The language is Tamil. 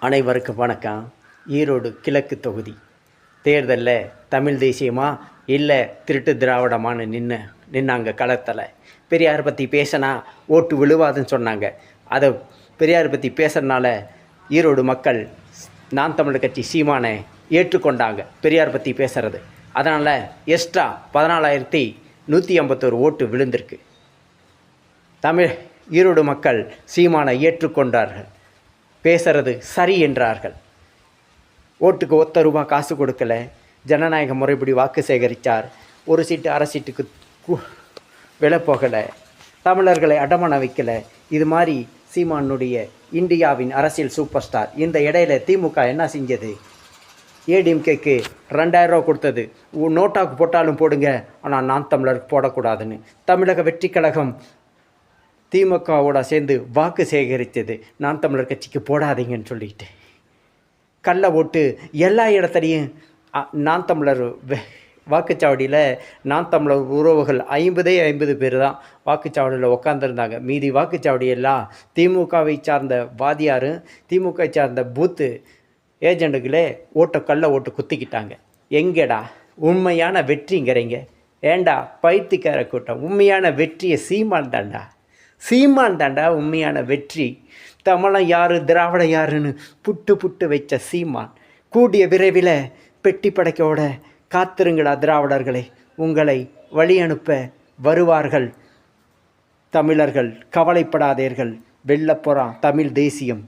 அனைவருக்கும் வணக்கம். ஈரோடு கிழக்கு தொகுதி தேர்தலில் தமிழ் தேசியமாக இல்லை திருட்டு திராவிடமானு நின்னாங்க களத்தில். பெரியார் பற்றி பேசினா ஓட்டு விழுவாதுன்னு சொன்னாங்க. அதை பெரியார் பற்றி பேசுறதுனால ஈரோடு மக்கள் நான் தமிழர் கட்சி சீமானை ஏற்றுக்கொண்டாங்க பெரியார் பற்றி பேசுகிறது. அதனால் எக்ஸ்ட்ரா 14,151 ஓட்டு விழுந்திருக்கு. ஈரோடு மக்கள் சீமானை ஏற்றுக்கொண்டார்கள். பேசுறது சரி என்றார்கள். ஓட்டுக்கு ₹1 காசு கொடுக்கல. ஜனநாயக முறைப்படி வாக்கு சேகரித்தார். ஒரு சீட்டு அரை சீட்டுக்கு விலை போகலை. தமிழர்களை அடமான வைக்கலை. இது மாதிரி சீமானுடைய இந்தியாவின் அரசியல் சூப்பர் ஸ்டார். இந்த இடையில திமுக என்ன செஞ்சது? ஏடிஎம்கேக்கு ₹2000 கொடுத்தது. நோட்டாக்கு போட்டாலும் போடுங்க, ஆனால் நான் தமிழருக்கு போடக்கூடாதுன்னு தமிழக வெற்றி கழகம் திமுகவோட சேர்ந்து வாக்கு சேகரித்தது. நான் தமிழர் கட்சிக்கு போடாதீங்கன்னு சொல்லிட்டு கள்ள ஓட்டு எல்லா இடத்துலையும். நான் தமிழர் வாக்குச்சாவடியில் நான் தமிழர் உறவுகள் 50 பேர் தான் வாக்குச்சாவடியில் உட்காந்துருந்தாங்க. மீதி வாக்குச்சாவடியெல்லாம் திமுகவை சார்ந்த வாதியாரும் திமுக சார்ந்த பூத்து ஏஜெண்டுகளே கள்ள ஓட்டு குத்திக்கிட்டாங்க. எங்கடா உண்மையான வெற்றிங்கிறீங்க? ஏண்டா பைத்தியக்கார கூட்டம். உண்மையான வெற்றியை சீமான் தாண்டா உண்மையான வெற்றி. தமிழன் யார் திராவிடம் யாருன்னு புட்டு வச்ச சீமான் கூடிய விரைவில் பெட்டி படைக்கோட காத்திருங்கடா திராவிடர்களை, உங்களை வழி அனுப்ப வருவார்கள் தமிழர்கள். கவலைப்படாதீர்கள். வெல்லப்போறான் தமிழ் தேசியம்.